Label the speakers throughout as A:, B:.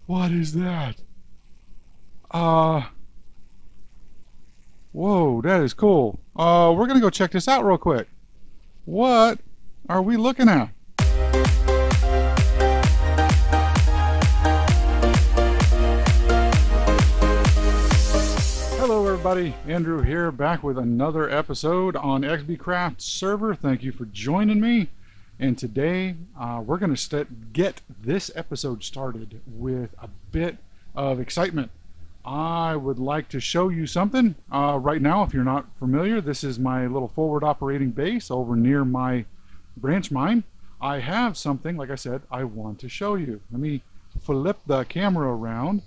A: What is that? Whoa, that is cool. We're gonna go check this out real quick. What are we looking at? Hello everybody, Andrew here, back with another episode on xBCraft server. Thank you for joining me. And today we're going to get this episode started with a bit of excitement. I would like to show you something right now. If you're not familiar, this is my little forward operating base over near my branch mine. I have something, like I said, I want to show you. Let me flip the camera around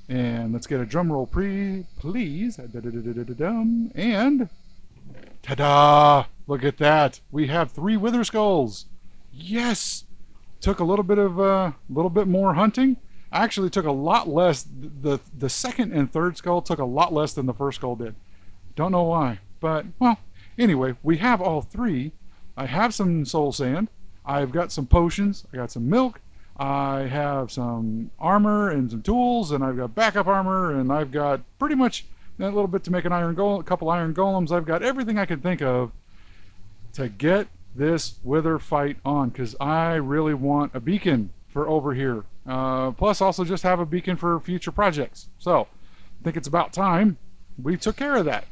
A: and let's get a drum roll please. And ta-da! Look at that. We have 3 wither skulls. Yes! Took a little bit more hunting. Actually took a lot less. The second and third skull took a lot less than the first skull did. Don't know why, but well, anyway, we have all 3. I have some soul sand. I've got some potions. I got some milk. I have some armor and some tools, and I've got backup armor, and I've got pretty much a little bit to make an iron golem, a couple iron golems. I've got everything I can think of to get this wither fight on, because I really want a beacon for over here. Plus also just have a beacon for future projects. So I think it's about time we took care of that.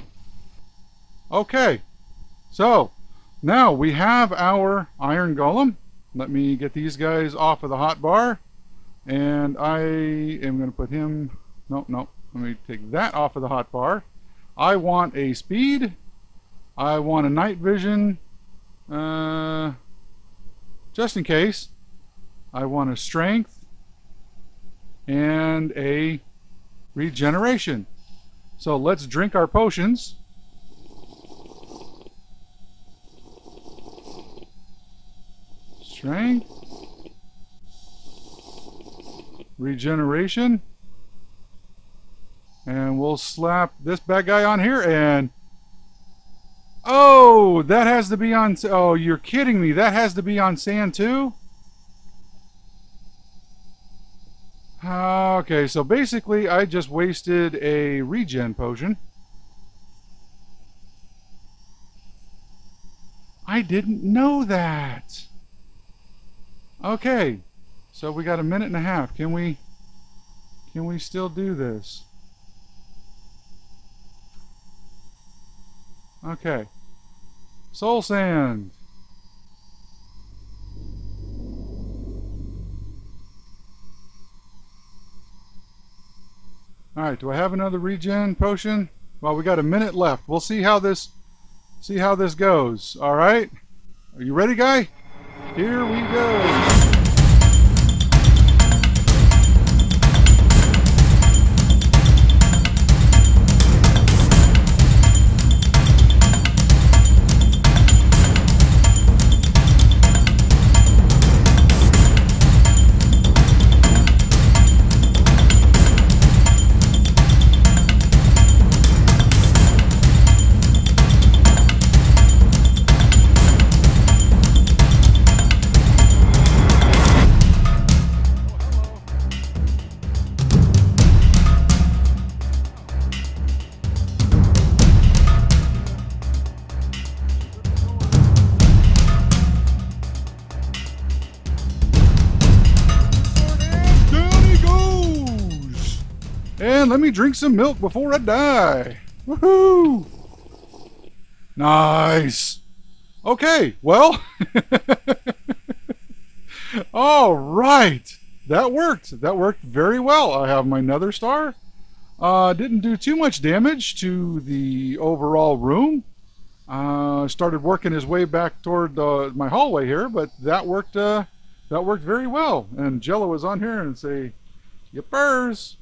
A: Okay, so now we have our iron golem. Let me get these guys off of the hot bar, and I am going to put him, no, let me take that off of the hot bar. I want a speed, I want a night vision, just in case. I want a strength and a regeneration. So let's drink our potions. Strength, regeneration, and we'll slap this bad guy on here. And oh, that has to be on, oh, you're kidding me, that has to be on sand too? Okay, so basically I just wasted a regen potion. I didn't know that. Okay, so we got 1.5 minutes. Can we still do this? Okay. Soul sand. Alright, do I have another regen potion? Well, we got 1 minute left. We'll see how this goes. Alright? Are you ready, guy? Here we go. And let me drink some milk before I die. Woohoo! Nice. Okay, well. All right. That worked. That worked very well. I have my nether star. Didn't do too much damage to the overall room. Started working his way back toward my hallway here, but that worked very well. And Jello was on here and say, yippers.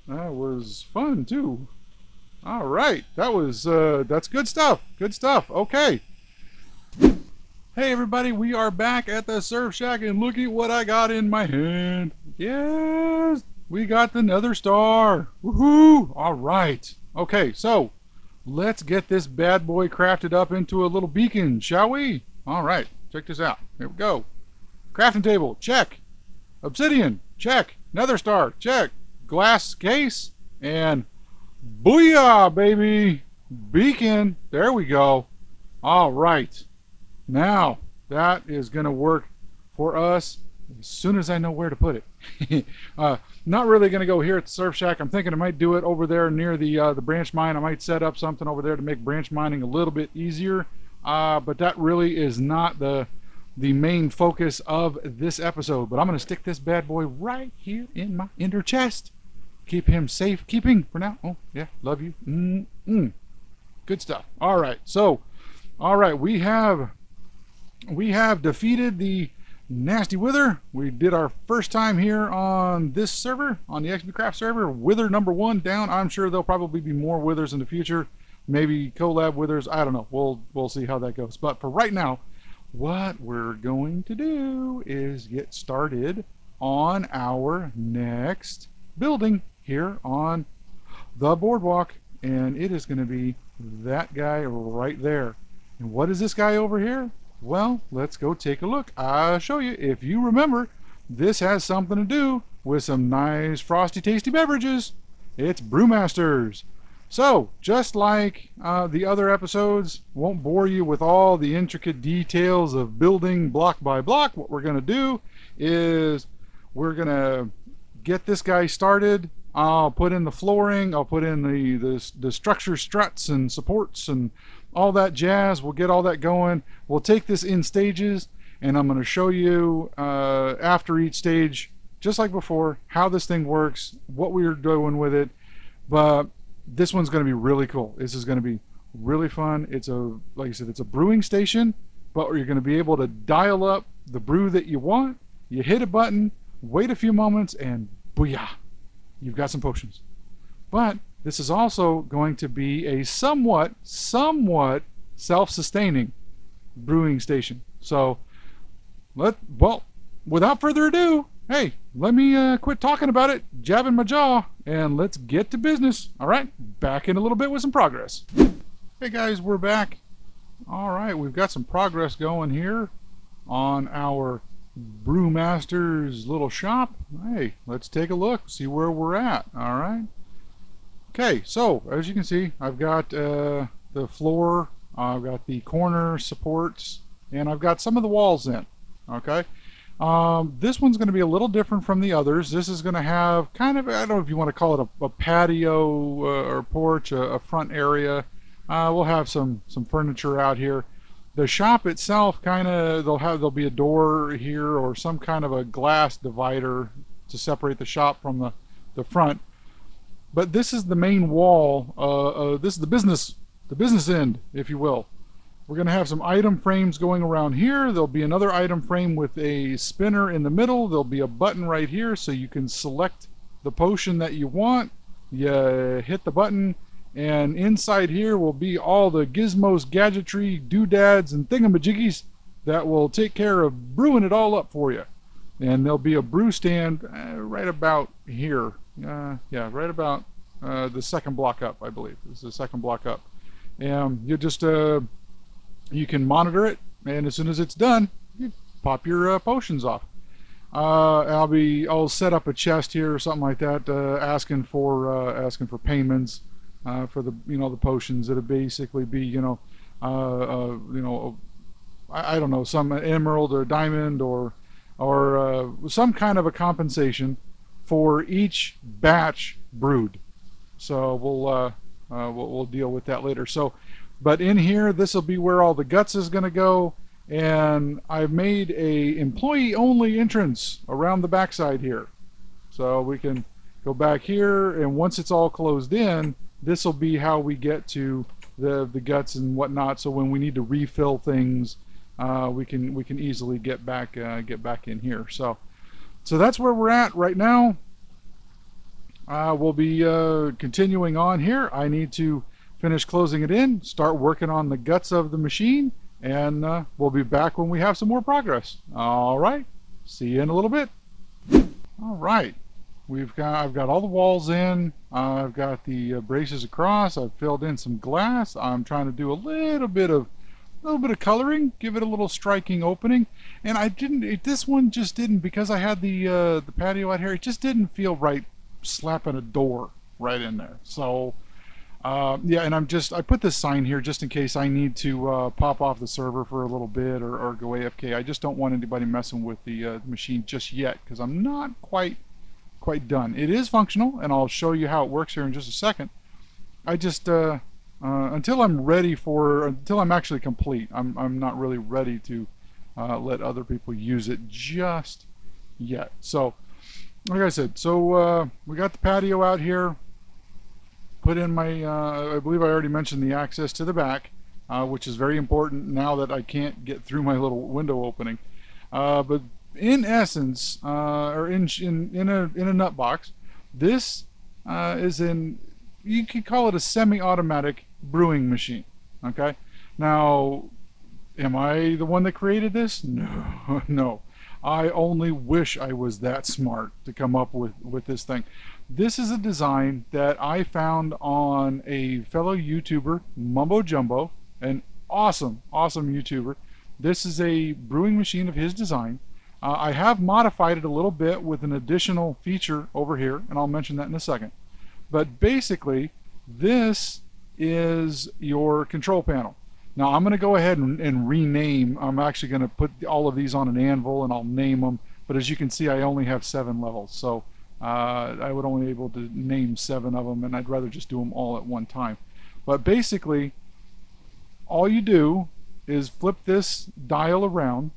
A: That was fun too. All right, that's good stuff. Good stuff. Okay. Hey everybody, we are back at the Surf Shack, and look at what I got in my hand. Yes, we got the nether star. Woohoo! All right. Okay, so let's get this bad boy crafted up into a little beacon, shall we? All right, check this out. Here we go. Crafting table, check. obsidian, check. Nether star, check. Glass case, and booyah, baby. Beacon, there we go. All right. Now, that is going to work for us as soon as I know where to put it. Not really going to go here at the Surf Shack. I'm thinking I might do it over there near the branch mine. I might set up something over there to make branch mining a little bit easier. But that really is not the main focus of this episode. But I'm going to stick this bad boy right here in my ender chest. Keep him safe keeping for now. Oh, yeah, love you. Good stuff. All right, so, all right, we have defeated the Nasty Wither. We did our first time here on this server, on the xBCraft server. Wither number 1 down. I'm sure there'll probably be more withers in the future. Maybe collab withers. I don't know. We'll see how that goes. But for right now, what we're going to do is get started on our next building here on the boardwalk. And it is going to be that guy right there. And what is this guy over here? Well, let's go take a look. I'll show you. If you remember, this has something to do with some nice frosty tasty beverages. It's BrewMasters. So, just like the other episodes, won't bore you with all the intricate details of building block by block. What we're going to do is we're going to get this guy started. I'll put in the flooring, I'll put in the structure struts and supports and all that jazz. We'll get all that going. We'll take this in stages, and I'm going to show you after each stage, just like before, how this thing works, what we're doing with it. But this one's going to be really cool. This is going to be really fun. It's like I said, it's a brewing station, but you're going to be able to dial up the brew that you want. You hit a button, wait a few moments, and booyah, you've got some potions. But this is also going to be a somewhat self-sustaining brewing station. So, without further ado, hey, let me quit talking about it, jabbing my jaw, and let's get to business. All right, back in a little bit with some progress. Hey guys, we're back. All right, we've got some progress going here on our BrewMasters little shop. Hey, let's take a look, see where we're at. All right. Okay, so as you can see, I've got the floor, I've got the corner supports, and I've got some of the walls in. Okay. This one's going to be a little different from the others. This is going to have kind of, I don't know if you want to call it a patio or porch, a front area. We'll have some furniture out here. The shop itself, kind of, there'll be a door here or some kind of a glass divider to separate the shop from the front. But this is the main wall. This is the business end, if you will. We're going to have some item frames going around here. There'll be another item frame with a spinner in the middle. There'll be a button right here so you can select the potion that you want. You hit the button, and inside here will be all the gizmos, gadgetry, doodads, and thingamajiggies that will take care of brewing it all up for you. And there'll be a brew stand right about here. Yeah, right about the second block up, I believe. This is the second block up. And you just you can monitor it, and as soon as it's done, you pop your potions off. I'll set up a chest here or something like that, asking for payments for the the potions. It'll basically be I don't know, some emerald or diamond or some kind of a compensation for each batch brewed. So we'll deal with that later. So, but in here, this will be where all the guts is going to go, and I've made a employee-only entrance around the backside here. So we can go back here, and once it's all closed in, this will be how we get to the guts and whatnot. So when we need to refill things, we can easily get back in here. So that's where we're at right now. We'll be continuing on here. I need to finish closing it in, start working on the guts of the machine, and we'll be back when we have some more progress. All right, see you in a little bit. All right, I've got all the walls in. I've got the braces across. I've filled in some glass. I'm trying to do a little bit of a little bit of coloring, give it a little striking opening. And I didn't, this one just didn't, because I had the patio out here, it just didn't feel right slapping a door right in there. So yeah, and I put this sign here just in case I need to pop off the server for a little bit or go AFK. I just don't want anybody messing with the machine just yet, because I'm not quite done. It is functional, and I'll show you how it works here in just a second. I just until I'm actually complete, I'm not really ready to let other people use it just yet. So like I said, so we got the patio out here. Put in my I believe I already mentioned the access to the back, which is very important now that I can't get through my little window opening. But in essence, or in a nut box, this is you could call it a semi-automatic brewing machine. Okay, now am I the one that created this? No. No, I only wish I was that smart to come up with this thing. This is a design that I found on a fellow YouTuber, Mumbo Jumbo, an awesome YouTuber. This is a brewing machine of his design. I have modified it a little bit with an additional feature over here, and I'll mention that in a second. But basically, this is your control panel. Now I'm going to go ahead and rename. I'm actually going to put all of these on an anvil and I'll name them. But as you can see, I only have 7 levels. So I would only be able to name 7 of them, and I'd rather just do them all at one time. But basically, all you do is flip this dial around.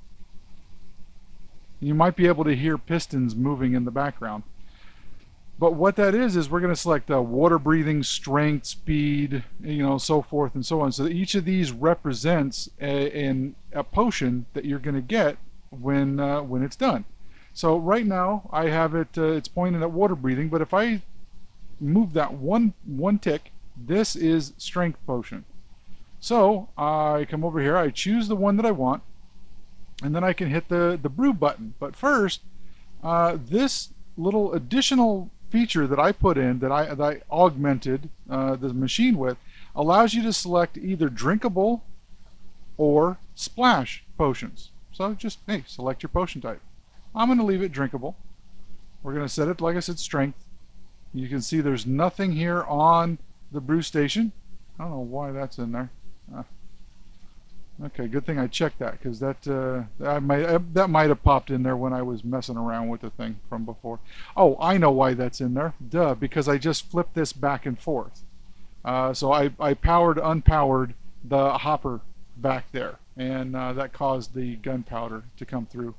A: You might be able to hear pistons moving in the background. But what that is we're going to select water breathing, strength, speed, so forth and so on. So each of these represents a potion that you're going to get when it's done. So right now I have it, it's pointing at water breathing, but if I move that one tick, this is strength potion. So I come over here, I choose the one that I want, and then I can hit the brew button. But first, this little additional feature that I put in, that I augmented the machine with, allows you to select either drinkable or splash potions. So just, hey, select your potion type. I'm going to leave it drinkable. We're going to set it, like I said, strength. You can see there's nothing here on the brew station. I don't know why that's in there. Okay, good thing I checked that, because that might have popped in there when I was messing around with the thing from before. Oh, I know why that's in there. Duh, because I just flipped this back and forth. So I unpowered the hopper back there, and that caused the gunpowder to come through.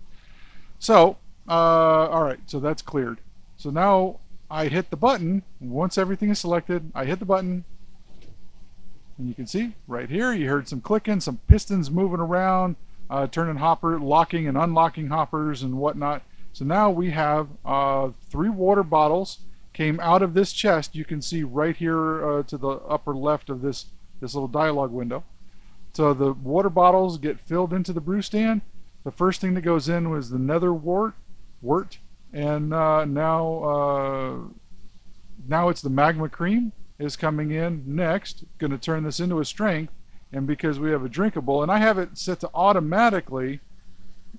A: So, alright, so that's cleared. So now I hit the button. Once everything is selected, I hit the button. And you can see right here, you heard some clicking, some pistons moving around, turning hopper, locking and unlocking hoppers and whatnot. So now we have 3 water bottles came out of this chest. You can see right here to the upper left of this little dialogue window. So the water bottles get filled into the brew stand. The first thing that goes in was the nether wort, and now it's the magma cream is coming in next. Going to turn this into a strength, and because we have a drinkable, and I have it set to automatically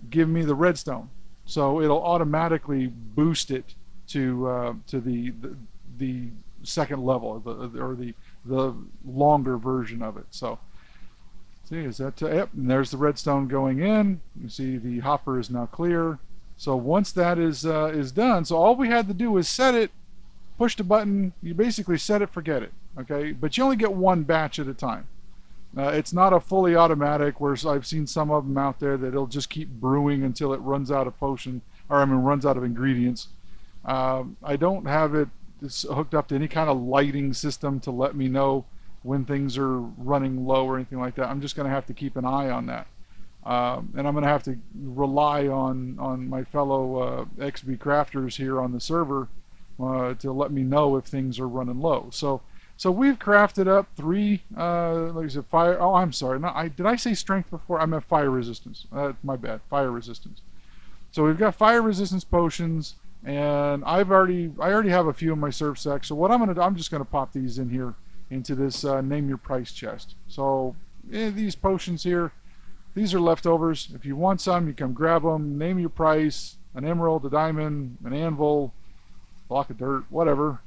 A: give me the redstone, so it'll automatically boost it to the second level, or the longer version of it. So see, is that yep, and there's the redstone going in. You see the hopper is now clear. So once that is done, so all we had to do was set it, push the button. You basically set it, forget it. Okay, but you only get 1 batch at a time. It's not a fully automatic, where I've seen some of them out there that it'll just keep brewing until it runs out of potion, or runs out of ingredients. I don't have it hooked up to any kind of lighting system to let me know when things are running low or anything like that. I'm just going to have to keep an eye on that. And I'm going to have to rely on my fellow xBCrafters here on the server to let me know if things are running low. So we've crafted up 3, like I said, fire. Oh, I'm sorry. Did I say strength before? I meant fire resistance. My bad. Fire resistance. So we've got fire resistance potions, and I already have a few in my serve sack. So what I'm just going to pop these in here into this name your price chest. So these potions here, these are leftovers. If you want some, you come grab them, name your price, an emerald, a diamond, an anvil, block of dirt, whatever.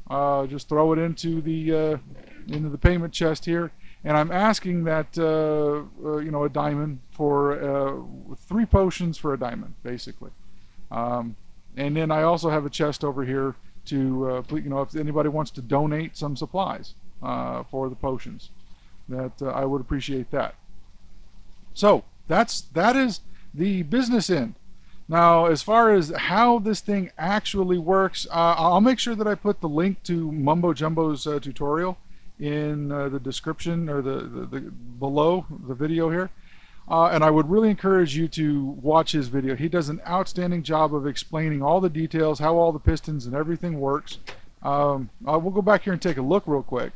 A: Just throw it into the payment chest here. And I'm asking that, you know, a diamond for 3 potions for a diamond, basically. And then I also have a chest over here to, you know, if anybody wants to donate some supplies for the potions, that I would appreciate that. So that is the business end. Now, as far as how this thing actually works, I'll make sure that I put the link to Mumbo Jumbo's tutorial in the description, or the below the video here. And I would really encourage you to watch his video. He does an outstanding job of explaining all the details, how all the pistons and everything works. We'll go back here and take a look real quick.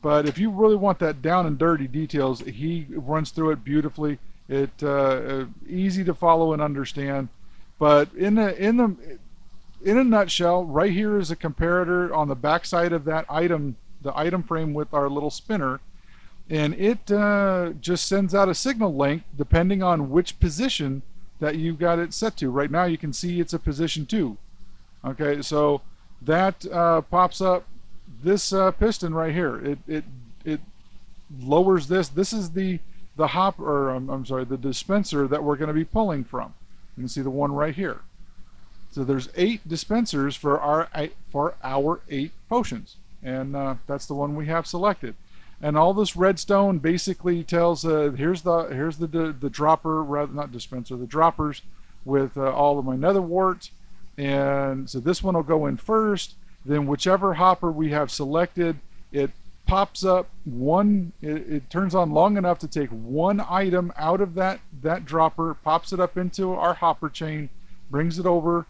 A: But if you really want that down and dirty details, he runs through it beautifully. It easy to follow and understand. But in a nutshell, right here is a comparator on the back side of that item, the item frame with our little spinner, and it just sends out a signal length depending on which position that you've got it set to. Right now you can see it's a position 2. Okay, so that pops up this piston right here. It lowers this. This is the hop, or I'm sorry, the dispenser that we're going to be pulling from. You can see the one right here. So there's 8 dispensers for our 8 potions, and that's the one we have selected. And all this redstone basically tells here's the dropper, rather not dispenser, the droppers with all of my nether wart. And so this one will go in first. Then whichever hopper we have selected, it pops up one. It turns on long enough to take one item out of that dropper, pops it up into our hopper chain, brings it over.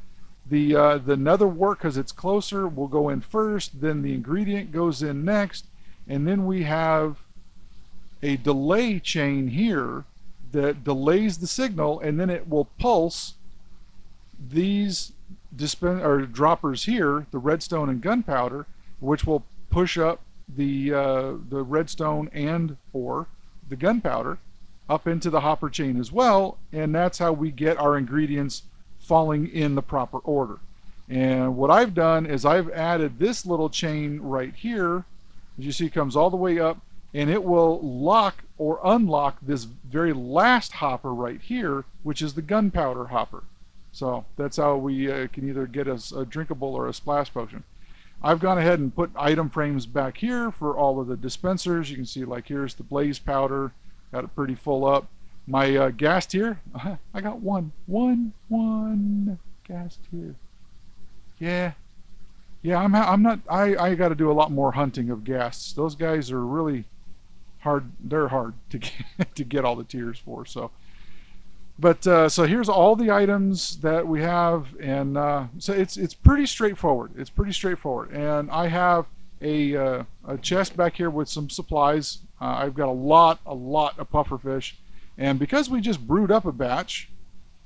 A: The nether wart, because it's closer, will go in first. Then the ingredient goes in next. And then we have a delay chain here that delays the signal, and then it will pulse these droppers here, the redstone and gunpowder, which will push up the redstone and or the gunpowder up into the hopper chain as well, and that's how we get our ingredients falling in the proper order. And what I've done is I've added this little chain right here. As you see, it comes all the way up, and it will lock or unlock this very last hopper right here, which is the gunpowder hopper. So that's how we can either get us a drinkable or a splash potion. I've gone ahead and put item frames back here for all of the dispensers. You can see, like, here's the blaze powder, got it pretty full up. My gas tier, I got one gas tier. Yeah, I'm not. I got to do a lot more hunting of ghasts. Those guys are really hard. They're hard to get all the tiers for. So, but so here's all the items that we have, and so it's pretty straightforward. It's pretty straightforward. And I have a chest back here with some supplies. I've got a lot of pufferfish, and because we just brewed up a batch,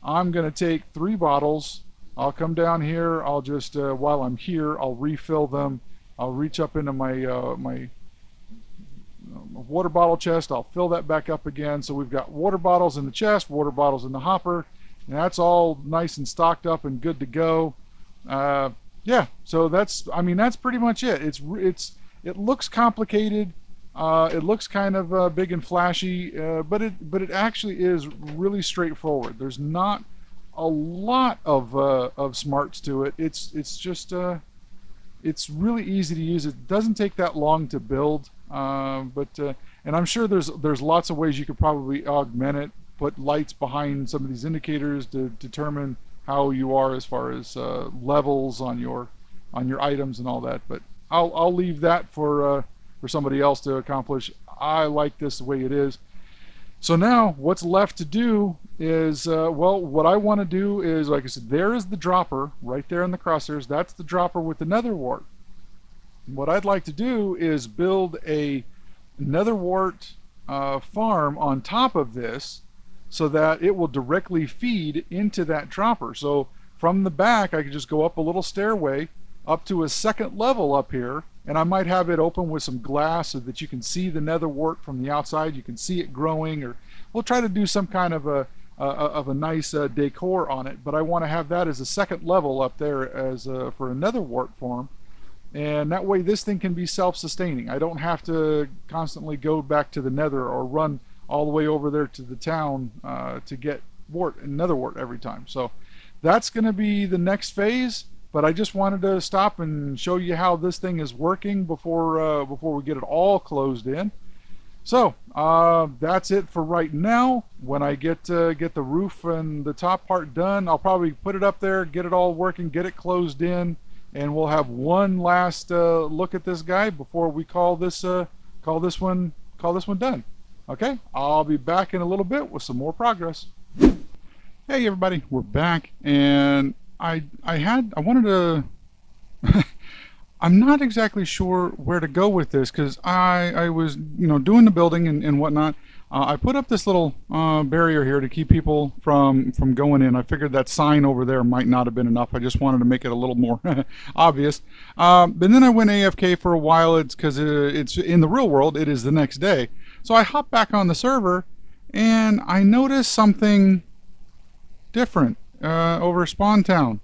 A: I'm going to take 3 bottles. I'll come down here, I'll just, while I'm here, I'll refill them. I'll reach up into my my water bottle chest, I'll fill that back up again. So we've got water bottles in the chest, water bottles in the hopper, and that's all nice and stocked up and good to go. Yeah, so that's, I mean, that's pretty much it. It looks complicated, it looks kind of big and flashy, but it actually is really straightforward. There's not a lot of smarts to it. It's just it's really easy to use. It doesn't take that long to build, and I'm sure there's lots of ways you could probably augment it, put lights behind some of these indicators to determine how you are as far as levels on your items and all that. But I'll leave that for somebody else to accomplish. I like this the way it is. So now what's left to do is, well, what I want to do is, like I said, there is the dropper right there in the crosshairs. That's the dropper with the nether wart. What I'd like to do is build a nether wart farm on top of this so that it will directly feed into that dropper. So from the back, I can just go up a little stairway, up to a second level up here, and I might have it open with some glass so that you can see the nether wart from the outside. You can see it growing, or we'll try to do some kind of a nice decor on it. But I want to have that as a second level up there as for a nether wart farm, and that way this thing can be self-sustaining. I don't have to constantly go back to the nether or run all the way over there to the town to get wart and nether wart every time. So that's going to be the next phase. But I just wanted to stop and show you how this thing is working before we get it all closed in. So that's it for right now. When I get the roof and the top part done, I'll probably put it up there, get it all working, get it closed in, and we'll have one last look at this guy before we call this one done. Okay, I'll be back in a little bit with some more progress. Hey everybody, we're back, and I wanted to I'm not exactly sure where to go with this, because I was doing the building and whatnot. I put up this little barrier here to keep people from going in. I figured that sign over there might not have been enough. I just wanted to make it a little more obvious. But then I went AFK for a while. It's because it's in the real world. It is the next day. So I hopped back on the server, and I noticed something different over Spawn Town.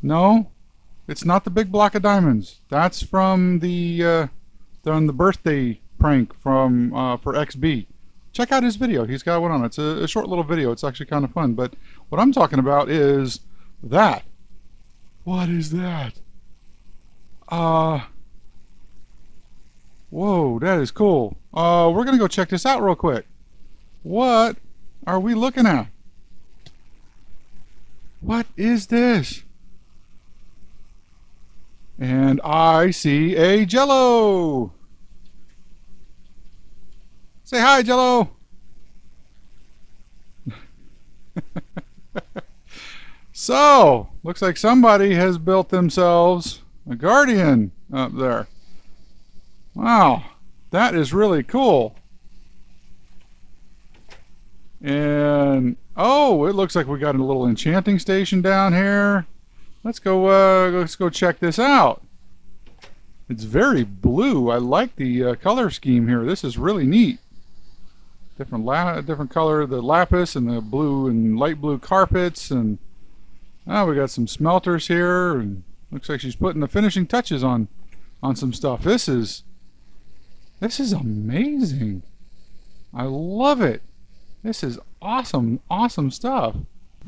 A: No, it's not the big block of diamonds. That's from the birthday prank from for XB. Check out his video. He's got one on. It's a short little video. It's actually kind of fun. But what I'm talking about is that. What is that? Whoa, that is cool. We're gonna go check this out real quick. What are we looking at? What is this? And I see a Jello. Say hi, Jello. So, looks like somebody has built themselves a Guardian up there. Wow, that is really cool. And oh, it looks like we got a little enchanting station down here. Let's go check this out. It's very blue. I like the color scheme here. This is really neat. Different color, the lapis and the blue and light blue carpets, and we got some smelters here, and looks like she's putting the finishing touches on some stuff. This is amazing. I love it. This is awesome stuff.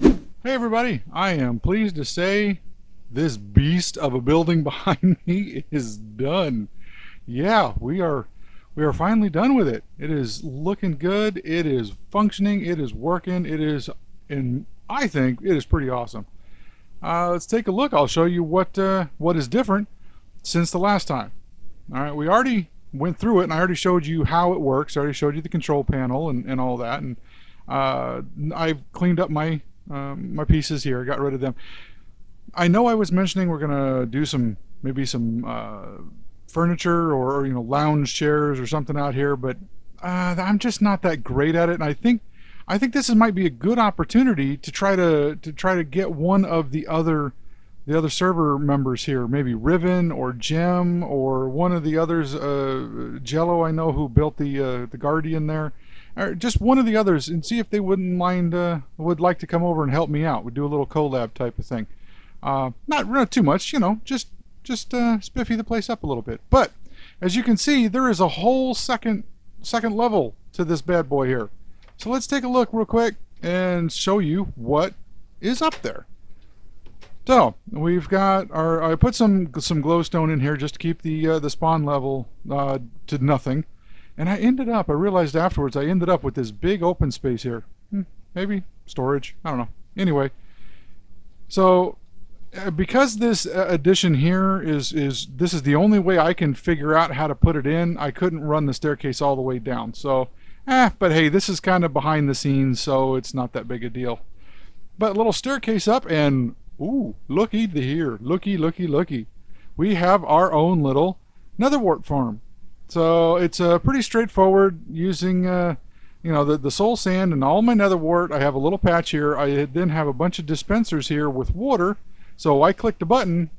A: Hey everybody, I am pleased to say this beast of a building behind me is done. Yeah, we are finally done with it. It is looking good. It is functioning. It is working. It is, and I think it is pretty awesome. Let's take a look. I'll show you what is different since the last time. All right, we already went through it, and I already showed you how it works. I already showed you the control panel and all that, and I've cleaned up my my pieces here. Got rid of them. I know I was mentioning we're gonna do maybe some furniture or lounge chairs or something out here, but I'm just not that great at it, and I think this might be a good opportunity to try to get one of the other server members here, maybe Riven or Gem or one of the others, Jello, I know, who built the Guardian there, or just one of the others, and see if they would like to come over and help me out. We'd do a little collab type of thing. Not too much, just spiffy the place up a little bit. But as you can see, there is a whole second level to this bad boy here. So let's take a look real quick and show you what is up there. So we've got I put some glowstone in here just to keep the spawn level to nothing, and I realized afterwards I ended up with this big open space here. Maybe storage, I don't know. Anyway, so because this addition here this is the only way I can figure out how to put it in, I couldn't run the staircase all the way down. So but hey, this is kind of behind the scenes, so it's not that big a deal. But a little staircase up, and ooh, looky here, looky. We have our own little netherwart farm. So it's pretty straightforward, using the soul sand and all my netherwart. I have a little patch here. I then have a bunch of dispensers here with water. So I clicked a button,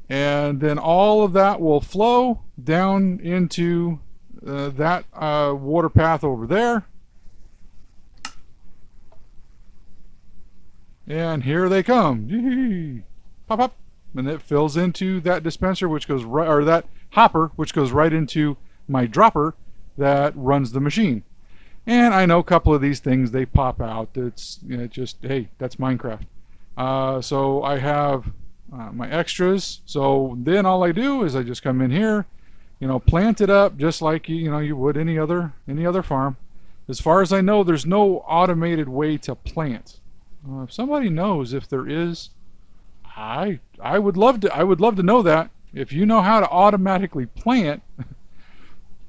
A: And then all of that will flow down into that water path over there. And here they come. Yee-hee. Pop, pop. And it fills into that dispenser, which goes right, or that hopper, which goes right into my dropper that runs the machine. And I know a couple of these things, they pop out. It's, you know, just, hey, that's Minecraft. So I have my extras. So then all I do is I just come in here, you know, plant it up just like you would any other farm. As far as I know, there's no automated way to plant. If somebody knows if there is, I would love to know that. If you know how to automatically plant,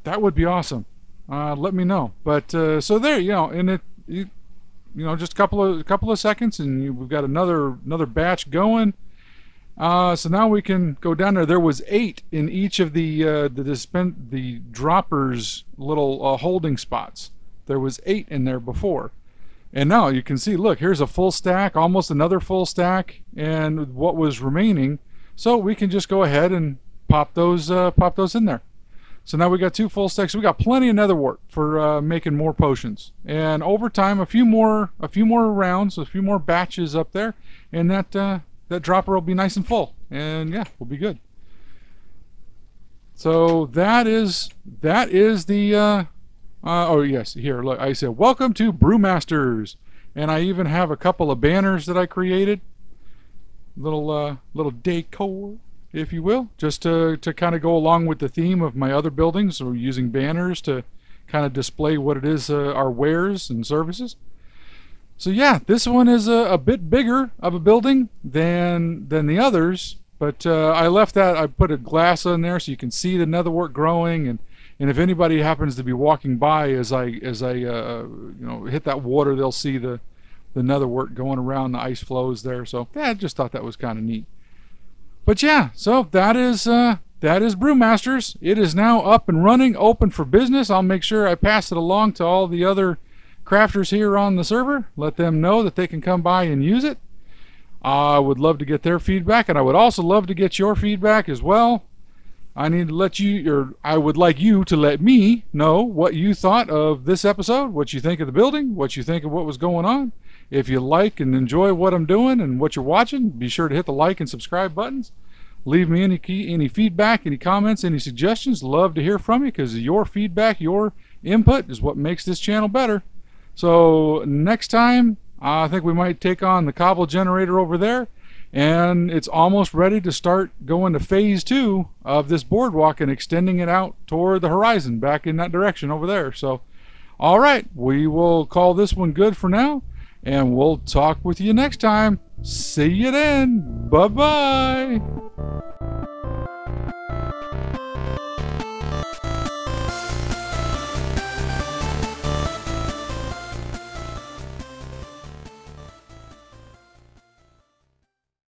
A: that would be awesome. Let me know. But so there, you know, and just a couple of seconds, and we've got another batch going. So now we can go down there. There was 8 in each of the droppers little holding spots. There was 8 in there before. And now you can see, look, here's a full stack, almost another full stack, and what was remaining. So we can just go ahead and pop those in there. So now we got 2 full stacks. We got plenty of netherwort for making more potions. And over time, a few more rounds, a few more batches up there, and that dropper will be nice and full. And yeah, we'll be good. So that is the. Oh yes, here, look, I said, welcome to BrewMasters. And I even have a couple of banners that I created. Little decor, if you will, just to kind of go along with the theme of my other buildings. So we're using banners to kind of display what it is, our wares and services. So yeah, this one is a bit bigger of a building than the others. But I left that, I put a glass on there so you can see the netherwort growing, and if anybody happens to be walking by as I hit that water, they'll see the netherwort going around, the ice flows there. So yeah, I just thought that was kind of neat. But yeah, so that is BrewMasters. It is now up and running, open for business. I'll make sure I pass it along to all the other crafters here on the server. Let them know that they can come by and use it. I would love to get their feedback, and I would also love to get your feedback as well. I need to let you, or I would like you to let me know what you thought of this episode, what you think of the building, what you think of what was going on. If you like and enjoy what I'm doing and what you're watching, be sure to hit the like and subscribe buttons. Leave me any feedback, any comments, any suggestions. Love to hear from you, because your feedback, your input is what makes this channel better. So next time, I think we might take on the cobble generator over there. And it's almost ready to start going to phase 2 of this boardwalk and extending it out toward the horizon, back in that direction over there. So, all right, we will call this one good for now, and we'll talk with you next time. See you then. Bye-bye.